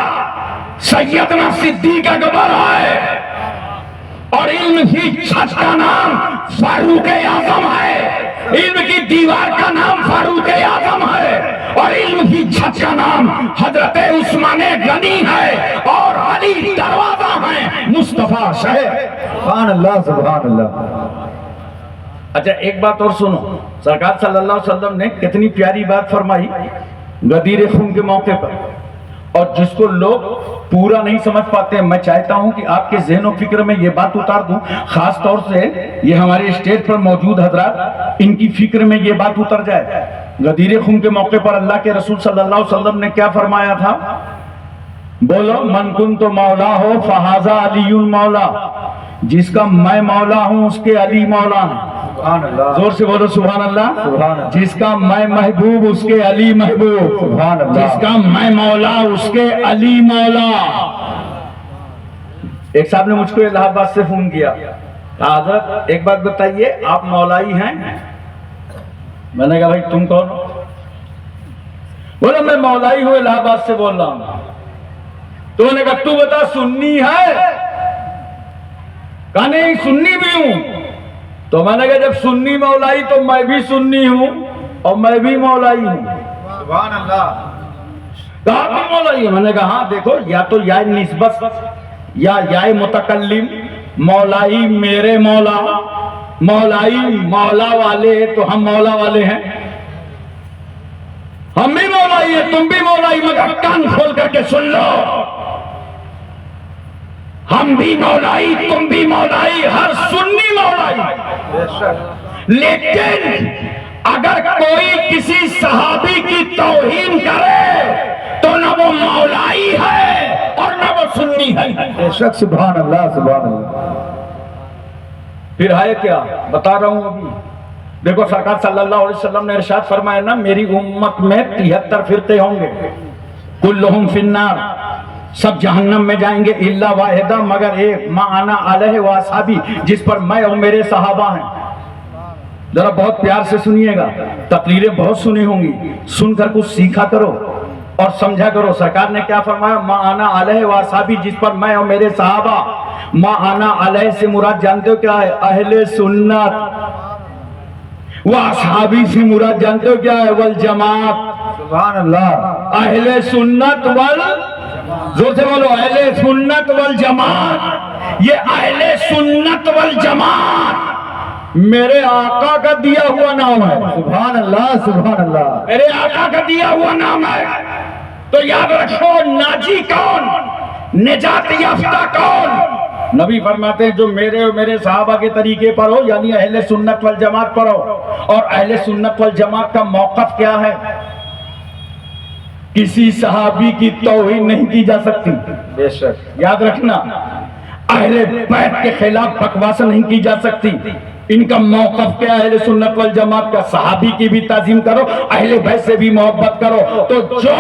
A: سیدنا صدیق اکبر ہے، اور علم کی چھت کا نام فاروق اعظم ہے، علم کی دیوار کا نام فاروق اعظم ہے، اور علم کی چھت کا نام حضرت عثمان غنی ہے، اور علی دروازہ ہے، مصطفیٰ شہر۔
B: اللہ سبحان اللہ۔
A: اچھا ایک بات اور سنو، سرکار صلی اللہ علیہ وسلم نے کتنی پیاری بات فرمائی غدیر خون کے موقع پر، اور جس کو لوگ پورا نہیں سمجھ پاتے ہیں، میں چاہتا ہوں کہ آپ کے ذہن و فکر میں یہ بات اتار دوں، خاص طور سے یہ ہمارے اسٹیج پر موجود حضرات، ان کی فکر میں یہ بات اتر جائے۔ غدیر خون کے موقع پر اللہ کے رسول صلی اللہ علیہ وسلم نے کیا فرمایا تھا؟ بولو، من کنت مولا ہو فہذا علی المولا، جس کا میں مولا ہوں اس کے علی مولا ہیں۔
B: سبحان اللہ۔
A: زور سے بولو سبحان اللہ۔
B: سبحان اللہ۔
A: جس کا میں محبوب اس کے علی محبوب،
B: سبحان اللہ۔
A: جس کا میں مولا اس کے علی مولا۔ ایک صاحب نے مجھ کو الہ آباد سے فون کیا، حضرت ایک بات بتائیے، آپ مولائی ہیں؟ میں نے کہا بھائی تم کون ہو؟ بولا میں مولائی ہوں، الہ آباد سے بول رہا ہوں۔ تو انہوں نے کہا تو بتا سنی ہے؟ کہا نہیں سنی بھی ہوں۔ تو میں نے کہا جب سنی مولائی تو میں بھی سنی ہوں اور میں بھی مولائی ہوں.
B: سبحان اللہ.
A: کہا بھی مولائی ہوں. میں نے کہا ہاں دیکھو یا تو یا نسبت یا متکلم مولائی میرے مولا مولائی مولا والے تو ہم مولا والے ہیں. ہم بھی مولائی ہیں تم بھی مولائی. مگر کان کھول کر کے سن لو ہم بھی مولائی تم بھی مولائی ہر سنی مولائی.
B: بے شک.
A: لیکن اگر کوئی کسی صحابی کی توہین کرے تو نہ وہ مولائی ہے اور نہ وہ سنی ہے.
B: بے شک. سبحان اللہ سبحان اللہ.
A: پھر ہے کیا بتا رہا ہوں ابھی. دیکھو سرکار صلی اللہ علیہ وسلم نے ارشاد فرمایا نا میری امت میں 73 فرقے ہوں گے. کلہم فی النار سب جہنم میں جائیں گے الا واحدہ مگر ایک ما انا علیہ و اصحابی جس پر میں اور میرے صحابہ ہیں. ذرا بہت پیار سے سنیے گا. تقریریں بہت سنی ہوں گی سن کر کچھ سیکھا کرو اور سمجھا کرو. سرکار نے کیا فرمایا ما انا علیہ و اصحابی جس پر میں اور میرے صحابہ. ما انا علیہ سے مراد جانتے ہو کیا ہے؟ اہل سنت. وہ اصحابی سے مراد جانتے ہو کیا ہے؟ والجماعت.
B: سبحان اللہ.
A: اہل سنت زور سے بولو اہل سنت والجماعت. یہ اہل سنت والجماعت میرے آقا کا دیا ہوا نام ہے.
B: سبحان اللہ سبحان اللہ.
A: میرے آقا کا دیا ہوا نام ہے. تو یاد رکھو ناجی کون نجات یافتہ کون. نبی فرماتے ہیں جو میرے اور میرے صحابہ کے طریقے پر ہو یعنی اہل سنت والجماعت پر ہو. اور اہل سنت والجماعت کا موقف کیا ہے؟ کسی صحابی کی توہین نہیں کی جا سکتی.
B: بے شک.
A: یاد رکھنا اہل بیت کے خلاف بکواس نہیں کی جا سکتی. ان کا موقف کیا ہے اہل سنت والجماعت کا؟ صحابی کی بھی تعظیم کرو اہل بیت سے بھی محبت کرو. تو جو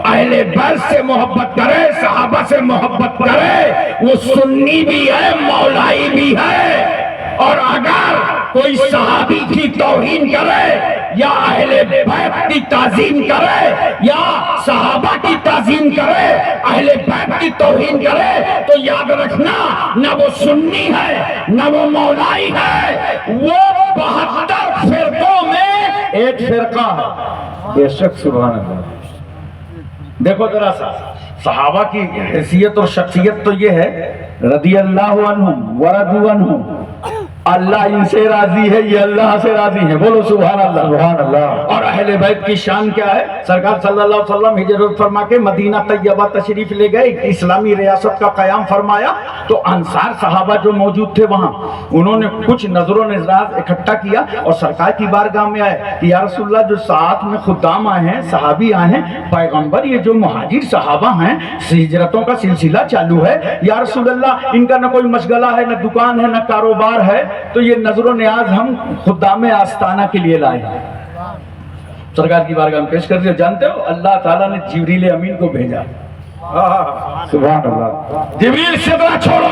A: اہل بیت سے محبت کرے صحابہ سے محبت کرے وہ سنی بھی ہے مولائی بھی ہے. اور اگر کوئی صحابی کی توہین کرے یا اہل بیت کی تعظیم کرے یا صحابہ کی تعظیم کرے اہل بیت کی توہین کرے تو یاد رکھنا نہ وہ سنی ہے نہ وہ مولائی ہے. وہ 72 فرقوں میں ایک فرقہ ہے.
B: بے شک. سبحان اللہ.
A: دیکھو ذرا سا صحابہ کی حیثیت اور شخصیت تو یہ ہے رضی اللہ عنہم ورضوا عنہ. اللہ ان سے راضی ہے یہ اللہ سے راضی ہے. بولو سبحان اللہ.
B: سبحان اللہ.
A: اور اہل بیت کی شان کیا ہے؟ سرکار صلی اللہ علیہ وسلم ہجرت فرما کے مدینہ طیبہ تشریف لے گئے. ایک اسلامی ریاست کا قیام فرمایا تو انصار صحابہ جو موجود تھے وہاں انہوں نے کچھ نظر و نیاز اکٹھا کیا اور سرکار کی بارگاہ میں آئے کہ یا رسول اللہ جو ساتھ میں خدام آئے ہیں صحابی آئے ہیں پیغمبر یہ جو مہاجر صحابہ ہیں ہجرتوں کا سلسلہ چالو ہے یا رسول اللہ ان کا نہ کوئی مشغلہ ہے نہ دکان ہے نہ کاروبار ہے تو یہ نظر و نیاز ہم خدام آستانہ کے لیے لائے ہیں. سرکار کی بارگاہ میں پیش کر دیا. جانتے ہو اللہ تعالیٰ نے جبریل امین کو بھیجا.
B: سبحان اللہ.
A: جبریل سے بڑا چھوڑو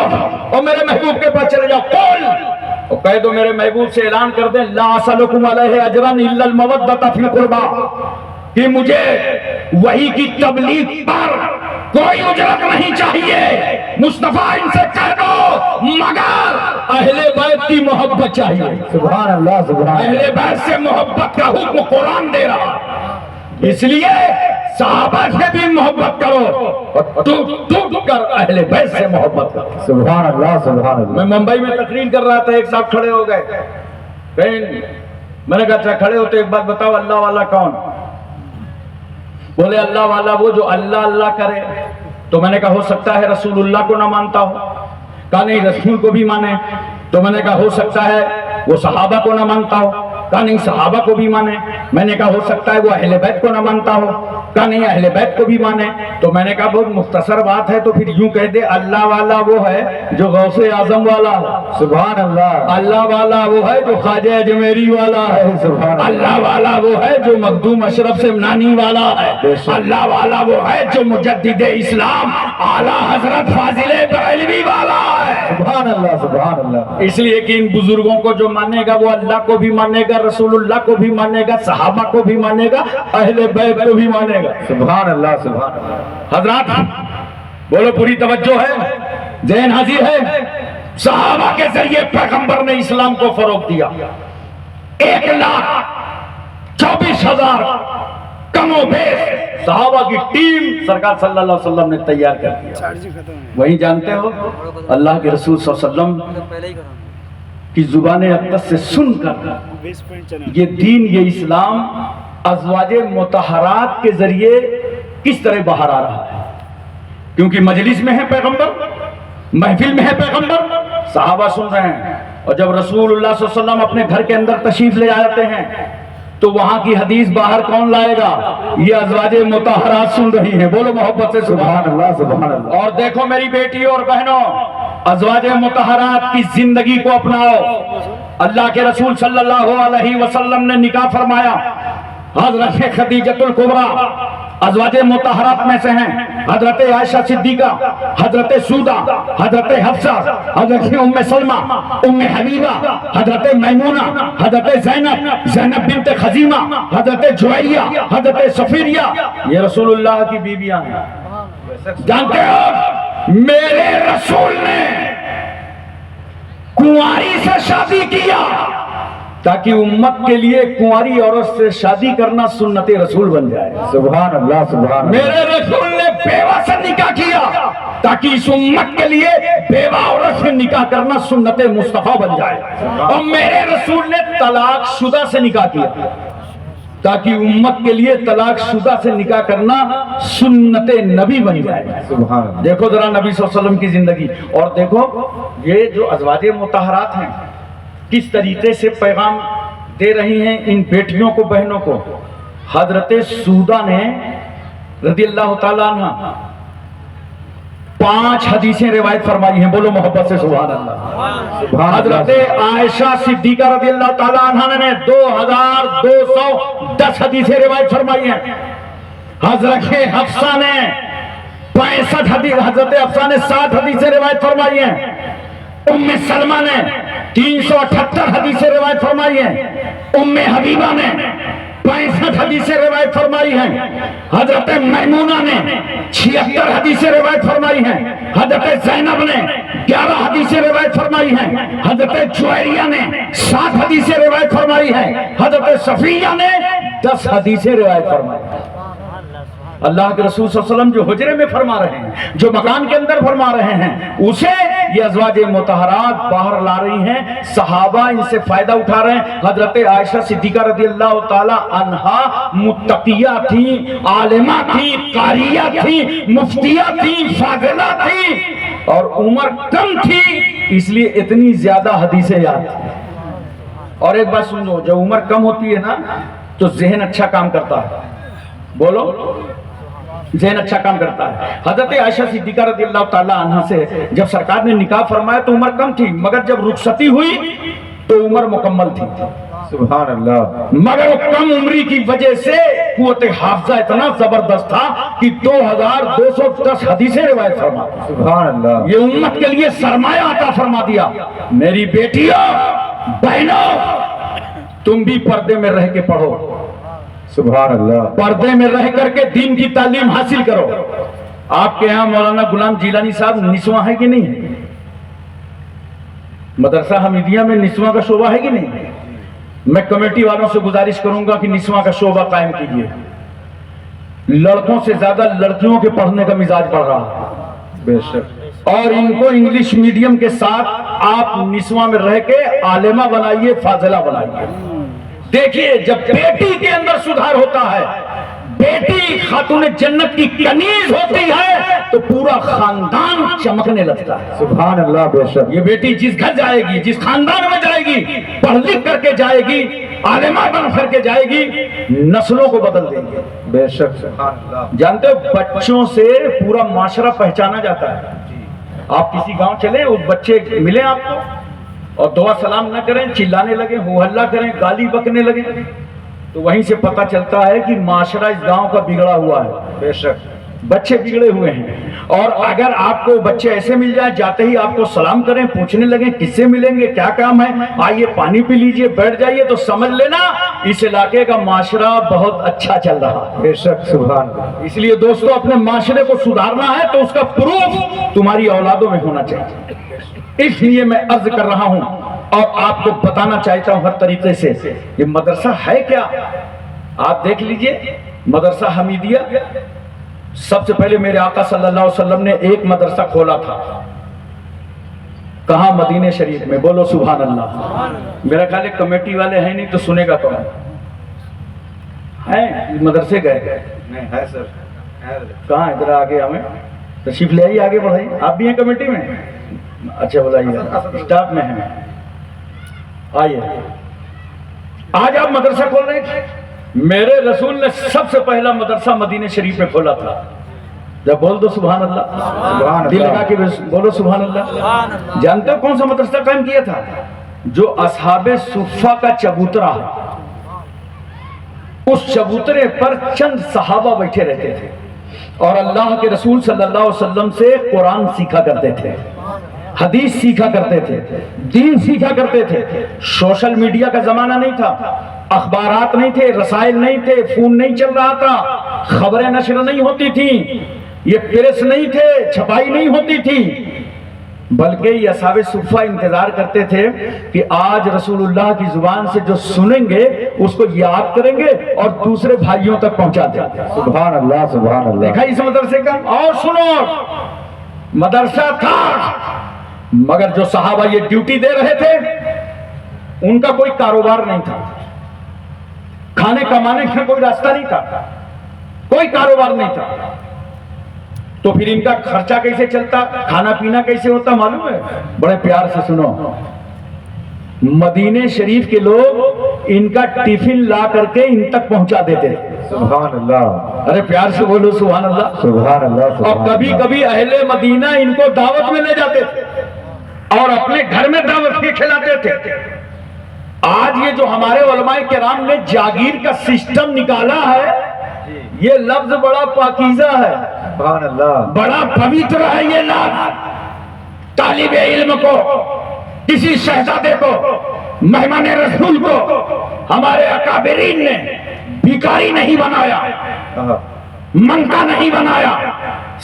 A: اور میرے محبوب کے پاس چلے جاؤ. قول اور کہہ دو میرے محبوب سے اعلان کر دیں لا اسألکم علیہ اجرا الا المودۃ فی القربى کہ مجھے وحی کی تبلیغ پر کوئی اجرت نہیں چاہیے. مصطفیٰ ان سے کہہ دو مگر اہل بیت کی محبت چاہیے.
B: سبحان اللہ. سبحان
A: اہل
B: اللہ.
A: بیت سے محبت کا حکم قرآن دے رہا. اس لیے صحابہ سے بھی محبت کرو اور ٹوٹ کر اہل بیت سے محبت کرو.
B: سبحان اللہ. سبحان اللہ.
A: میں ممبئی میں تقریر کر رہا تھا. ایک صاحب کھڑے ہو گئے. میں نے کہا اچھا کھڑے ہو تو ایک بات بتاؤ اللہ والا کون؟ بولے اللہ والا وہ جو اللہ اللہ کرے. تو میں نے کہا ہو سکتا ہے رسول اللہ کو نہ مانتا ہو. کہا نہیں رسول کو بھی مانے. تو میں نے کہا ہو سکتا ہے وہ صحابہ کو نہ مانتا ہو. کہا نہیں صحابہ کو بھی مانے. میں نے کہا ہو سکتا ہے وہ اہل بیت کو نہ مانتا ہو. کہا نہیں اہل بیت کو بھی مانے. تو میں نے کہا بہت مختصر بات ہے تو پھر یوں کہہ دے اللہ والا وہ ہے جو غوث اعظم والا ہے.
B: سبحان اللہ.
A: اللہ والا وہ ہے جو خواجہ اجمیری والا ہے.
B: سبحان اللہ.
A: اللہ والا وہ ہے جو مخدوم اشرف سمنانی والا ہے. اللہ والا وہ ہے جو مجدد اسلام اعلیٰ حضرت فاضل بریلوی والا ہے.
B: سبحان اللہ. سبحان اللہ.
A: اس لیے کہ ان بزرگوں کو جو مانے گا وہ اللہ کو بھی مانے گا رسول اللہ کو بھی مانے گا صحابہ کو بھی مانے گا اہل بیت کو بھی مانے گا.
B: سبحان اللہ. سبحان اللہ.
A: حضرات بولو پوری توجہ ہے ذہن حاضر ہے. صحابہ کے ذریعے پیغمبر نے اسلام کو فروغ دیا. 1,24,000 کم و بیش صحابہ کی ٹیم سرکار صلی اللہ علیہ وسلم نے تیار کر دیا. وہیں جانتے ہو اللہ کے رسول صلی اللہ علیہ وسلم کی زبان اقدس سے سن کر یہ دین، یہ اسلام ازواج مطہرات کے ذریعے کس طرح باہر آ رہا ہے. کیونکہ مجلس میں ہے پیغمبر، محفل میں ہے پیغمبر، صحابہ سن رہے ہیں، اور جب رسول اللہ صلی اللہ علیہ وسلم اپنے گھر کے اندر تشریف لے آتے ہیں تو وہاں کی حدیث باہر کون لائے گا؟ یہ ازواج مطہرات سن رہی ہیں. بولو محبت سے سبحان اللہ سبحان اللہ. اور دیکھو میری بیٹیوں اور بہنوں، ازواج مطہرات کی زندگی کو اپناؤ. اللہ کے رسول صلی اللہ علیہ وسلم نے نکاح فرمایا. حضرت خدیجۃ الکبریٰ ازواج مطہرات میں سے ہیں، حضرت عائشہ صدیقہ، حضرت سودہ، حضرت حفصہ، حضرت ام سلمہ، ام حبیبہ، حضرت میمونہ، حضرت زینب بنت خزیمہ، حضرت جویریہ، حضرت صفیریہ، یہ رسول اللہ کی بیویاں ہیں. جانتے ہو میرے رسول نے کنواری سے شادی کیا تاکہ امت کے لیے کنواری عورت سے شادی کرنا سنت رسول بن جائے.
B: سبحان اللہ سبحان اللہ.
A: میرے رسول نے بیوہ سے نکاح کیا تاکہ اس امت کے لیے بیوہ عورت سے نکاح کرنا سنت مصطفیٰ بن جائے. اور میرے رسول نے طلاق شدہ سے نکاح کیا تاکہ امت کے لیے طلاق شدہ سے نکاح کرنا سنت نبی بن جائے.
B: سبحان اللہ.
A: دیکھو ذرا نبی صلی اللہ علیہ وسلم کی زندگی، اور دیکھو یہ جو ازواج مطہرات ہیں کس طریقے سے پیغام دے رہی ہیں ان بیٹیوں کو، بہنوں کو. حضرت سودہ نے رضی اللہ تعالیٰ عنہ 5 حدیثیں روایت فرمائی ہیں. بولو محبت سے سبحان اللہ. حضرت عائشہ صدیقہ رضی اللہ تعالیٰ عنہ نے 2210 حدیثیں روایت فرمائی ہیں. حضرت حفصہ نے 65 حدیث، حضرت حفصہ نے 60 حدیثیں روایت فرمائی ہیں. ام سلمہ نے 378 حدیثیں روایت فرمائی ہیں. ام حبیبہ نے 65 حدیثیں روایت فرمائی ہیں. حضرت میمونہ نے 76 حدیثیں روایت فرمائی ہیں. حضرت زینب نے 11 حدیثیں روایت فرمائی ہیں. حضرت جویریہ نے 7 حدیثیں روایت فرمائی ہیں. حضرت صفیہ نے 10 حدیثیں روایت فرمائی ہیں. اللہ کے رسول صلی اللہ علیہ وسلم جو حجرے میں فرما رہے ہیں، جو مکان کے اندر فرما رہے ہیں، اسے یہ ازواج مطہرات باہر لا رہی ہیں. صحابہ ان سے فائدہ اٹھا رہے ہیں. حضرت عائشہ صدیقہ رضی اللہ تعالی عنہا متقیہ تھیں، عالمہ تھیں، قاریہ تھیں، مفتیہ تھیں، فاضلہ تھیں، اور عمر کم تھی اس لیے اتنی زیادہ حدیثیں یاد تھیں. اور ایک بات سنو، جب عمر کم ہوتی ہے نا تو ذہن اچھا کام کرتا ہے. بولو، ذہن اچھا کام کرتا ہے. حضرت عائشہ صدیقہ رضی اللہ تعالیٰ عنہ سے جب سرکار نے نکاح فرمایا تو عمر کم تھی، مگر جب رخصتی ہوئی تو عمر مکمل تھی.
B: سبحان اللہ.
A: مگر کم عمری کی وجہ سے قوت حافظہ اتنا زبردست تھا کہ 2210 حدیثیں روایت فرما.
B: سبحان اللہ.
A: یہ امت کے لیے سرمایہ عطا فرما دیا. میری بیٹیوں، بہنوں، تم بھی پردے میں رہ کے پڑھو،
B: سبحان اللہ.
A: پردے میں رہ کر کے دین کی تعلیم حاصل کرو. آپ کے ہاں مولانا غلام جیلانی صاحب نسواں ہے کہ نہیں؟ مدرسہ حمیدیہ میں نسواں کا شعبہ ہے کہ نہیں؟ میں کمیٹی والوں سے گزارش کروں گا کہ نسواں کا شعبہ قائم کیجیے. لڑکوں سے زیادہ لڑکیوں کے پڑھنے کا مزاج بڑھ رہا ہے.
B: بے شک.
A: اور ان کو انگلش میڈیم کے ساتھ آپ نسواں میں رہ کے عالمہ بنائیے، فاضلہ بنائیے. دیکھیے جب بیٹی کے اندر سدھار ہوتا ہے، بیٹی خاتون جنت کی کنیز ہوتی ہے تو پورا خاندان چمکنے لگتا ہے.
B: سبحان اللہ. بے شک.
A: یہ بیٹی جس گھر جائے گی، جس خاندان میں جائے گی، پڑھ لکھ کر کے جائے گی، عالمہ بن کر کے جائے گی، نسلوں کو بدل دیں گے.
B: بے شک. سبحان اللہ.
A: جانتے ہو بچوں سے پورا معاشرہ پہچانا جاتا ہے. آپ کسی گاؤں چلیں، وہ بچے ملیں آپ کو اور دعا سلام نہ کریں، چلانے لگیں، ہو ہلہ کریں، گالی بکنے لگیں، تو وہیں سے پتہ چلتا ہے کہ معاشرہ اس گاؤں کا بگڑا ہوا ہے.
B: بے شک.
A: بچے بگڑے ہوئے ہیں، اور اگر آپ کو بچے ایسے مل جائیں جاتے ہی آپ کو سلام کریں، پوچھنے لگیں کس سے ملیں گے، کیا کام ہے، آئیے پانی پی لیجئے، بیٹھ جائیے، تو سمجھ لینا اس علاقے کا معاشرہ بہت اچھا چل رہا ہے۔
B: بے شک سبحان اللہ۔
A: اس لیے دوستو اپنے معاشرے کو سدھارنا ہے تو اس کا پروف تمہاری اولادوں میں ہونا چاہیے۔ اس لیے میں عرض کر رہا ہوں اور آپ کو بتانا چاہتا ہوں ہر طریقے سے، یہ مدرسہ ہے کیا؟ آپ دیکھ لیجئے، مدرسہ حمیدیہ سب سے پہلے میرے آقا صلی اللہ علیہ وسلم نے ایک مدرسہ کھولا تھا، کہاں؟ مدینہ شریف میں، بولو سبحان اللہ۔ میرا خیال ہے کمیٹی والے ہیں نہیں تو سنے گا کون ہیں؟ مدرسے گئے
B: نہیں ہے سر، ہے۔
A: کہاں؟ ادھر آگے ہمیں تشریف لے آئیے، آگے بڑھائیے۔ آپ بھی ہیں کمیٹی میں؟ اچھا بلائیے، اسٹاف میں ہیں، آئیے۔ آج آپ مدرسہ کھول رہے تھے، میرے رسول نے سب سے پہلا مدرسہ مدینہ شریف میں کھولا تھا۔ جب بول دو سبحان اللہ،
B: سبحان
A: دل
B: اللہ۔
A: لگا کے بولو سبحان اللہ۔ جانتے ہو کون سا مدرسہ قائم کیا تھا؟ جو اصحاب صفہ کا چبوترا ہے، اس چبوترے پر چند صحابہ بیٹھے رہتے تھے اور اللہ کے رسول صلی اللہ علیہ وسلم سے قرآن سیکھا کرتے تھے، حدیث سیکھا کرتے تھے، دین سیکھا کرتے تھے۔ سوشل میڈیا کا زمانہ نہیں تھا، اخبارات نہیں تھے، رسائل نہیں تھے، فون نہیں چل رہا تھا، خبریں نشر نہیں ہوتی تھیں، یہ پریس نہیں تھے، چھپائی نہیں ہوتی تھی، بلکہ یہ اصحاب صفہ انتظار کرتے تھے کہ آج رسول اللہ کی زبان سے جو سنیں گے اس کو یاد کریں گے اور دوسرے بھائیوں تک پہنچا دیں گے۔
B: سبحان اللہ سبحان اللہ۔
A: دیکھا اس مدرسے کا؟ اور سنو، مدرسہ تھا مگر جو صحابہ یہ ڈیوٹی دے رہے تھے ان کا کوئی کاروبار نہیں تھا، کھانے کمانے کا کوئی راستہ نہیں تھا، کوئی کاروبار نہیں تھا، تو پھر ان کا خرچہ کیسے چلتا، کھانا پینا کیسے ہوتا معلوم ہے؟ بڑے پیار سے سنو، مدینہ شریف کے لوگ ان کا ٹیفن لا کر کے ان تک پہنچا دیتے تھے۔
B: سبحان اللہ،
A: ارے پیار سے بولو سبحان اللہ۔
B: سبحان اللہ۔
A: اور کبھی کبھی اہل مدینہ ان کو دعوت میں لے جاتے تھے اور اپنے گھر میں دعوت کے کھلاتے تھے۔ آج یہ جو ہمارے علماء کرام نے جاگیر کا سسٹم نکالا ہے، یہ لفظ بڑا پاکیزہ ہے،
B: سبحان اللہ،
A: بڑا پوتر ہے یہ لفظ۔ طالب علم کو، کسی شہزادے کو، مہمان رسول کو ہمارے اکابرین نے بھیکاری نہیں بنایا، منگا نہیں بنایا،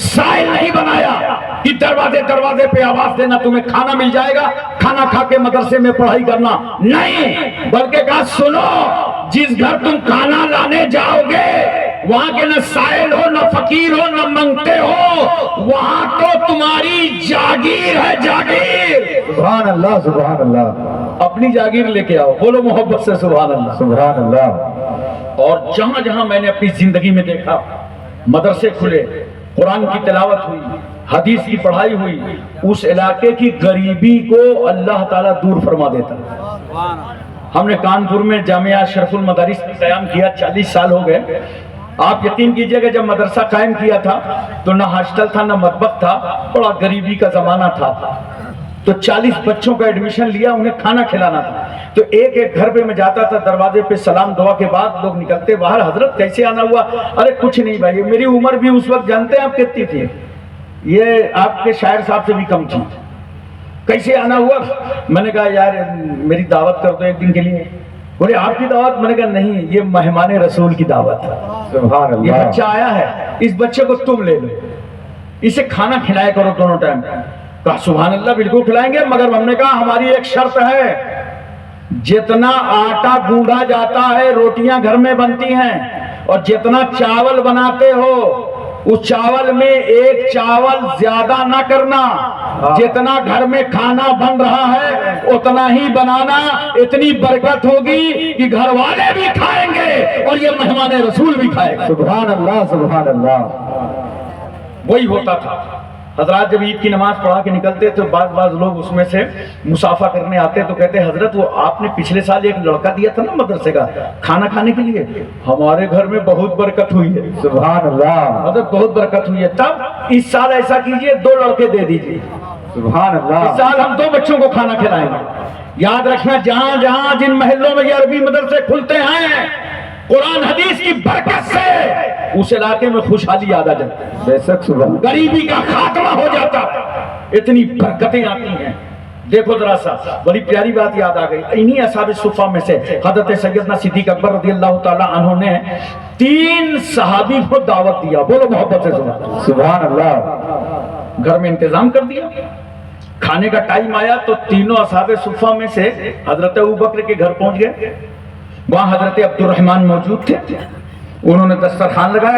A: سائل نہیں بنایا کہ دروازے دروازے پہ آواز دینا تمہیں کھانا مل جائے گا، کھانا کھا کے مدرسے میں پڑھائی کرنا، نہیں، بلکہ کہا سنو، جس گھر تم کھانا لانے جاؤ گے وہاں کے نہ سائل ہو، نہ فقیر ہو، نہ منگتے ہو، وہاں تو تمہاری جاگیر ہے، جاگیر۔
B: سبحان اللہ سبحان اللہ،
A: اپنی جاگیر لے کے آؤ، بولو محبت سے سبحان اللہ۔
B: سبحان اللہ۔
A: اور جہاں جہاں میں نے اپنی زندگی میں دیکھا مدرسے کھلے، قرآن کی تلاوت ہوئی، حدیث کی پڑھائی ہوئی، اس علاقے کی غریبی کو اللہ تعالیٰ دور فرما دیتا۔ ہم نے کانپور میں جامعہ اشرف المدارس قیام کیا، 40 سال ہو گئے۔ آپ یقین کیجئے کہ جب مدرسہ قائم کیا تھا تو نہ ہاسٹل تھا، نہ مطبخ تھا، بڑا غریبی کا زمانہ تھا، تو 40 بچوں کا ایڈمیشن لیا، انہیں کھانا کھلانا تھا، تو ایک ایک گھر پہ میں جاتا تھا، دروازے پہ سلام دعا کے بعد لوگ نکلتے باہر، حضرت کیسے آنا ہوا؟ ارے کچھ نہیں بھائی، میری عمر بھی اس وقت جانتے ہیں آپ کتنی تھی؟ یہ آپ کے شاعر صاحب سے بھی کم تھی۔ کیسے آنا ہوا؟ میں نے کہا یار میری دعوت کر دو ایک دن کے لیے۔ بولے آپ کی دعوت؟ میں نے کہا نہیں، یہ مہمان رسول کی دعوت ہے،
B: سبحان
A: یہ
B: اللہ،
A: بچہ آیا ہے، اس بچے کو تم لے لو، اسے کھانا کھلایا کرو دونوں ٹائم۔ کہا سبحان اللہ بالکل کھلائیں گے، مگر ہم نے کہا ہماری ایک شرط ہے، جتنا آٹا گوندا جاتا ہے روٹیاں گھر میں بنتی ہیں، اور جتنا چاول بناتے ہو اس چاول میں ایک چاول زیادہ نہ کرنا، جتنا گھر میں کھانا بن رہا ہے اتنا ہی بنانا، اتنی برکت ہوگی کہ گھر والے بھی کھائیں گے اور یہ مہمان رسول بھی کھائے گا۔
B: سبحان اللہ سبحان اللہ۔
A: وہی ہوتا تھا حضرات، جب عید کی نماز پڑھا کے نکلتے تو بعض لوگ اس میں سے مسافہ کرنے آتے تو کہتے حضرت وہ آپ نے پچھلے سال ایک لڑکا دیا تھا نا مدرسے کا کھانا کھانے کے لیے، ہمارے گھر میں بہت برکت ہوئی ہے،
B: سبحان اللہ،
A: حضرت بہت برکت ہوئی ہے، تب اس سال ایسا کیجئے 2 لڑکے دے دیجئے،
B: سبحان
A: اس
B: اللہ،
A: سال ہم 2 بچوں کو کھانا کھلائیں گے۔ یاد رکھنا جہاں جہاں جن محلوں میں یہ عربی مدرسے کھلتے ہیں قرآن حدیث کی برکت سے اس علاقے میں خوشحالی آ جاتی،
B: بے شک سبحان
A: غریبی کا خاتمہ ہو جاتا، اتنی برکتیں آتی ہیں۔ دیکھو ذرا سا بڑی پیاری بات یاد آ گئی، انہی اصحاب صفہ میں سے حضرت سیدنا صدیق اکبر رضی اللہ تعالی عنہ نے 3 صحابی کو دعوت دیا، بولو محبت سے سنا،
B: سبحان اللہ،
A: گھر میں انتظام کر دیا، کھانے کا ٹائم آیا تو تینوں اصحاب صفہ میں سے حضرت ابوبکر کے گھر پہنچ گئے، وہاں حضرت عبد الرحمن موجود تھے، انہوں نے دسترخوان لگایا،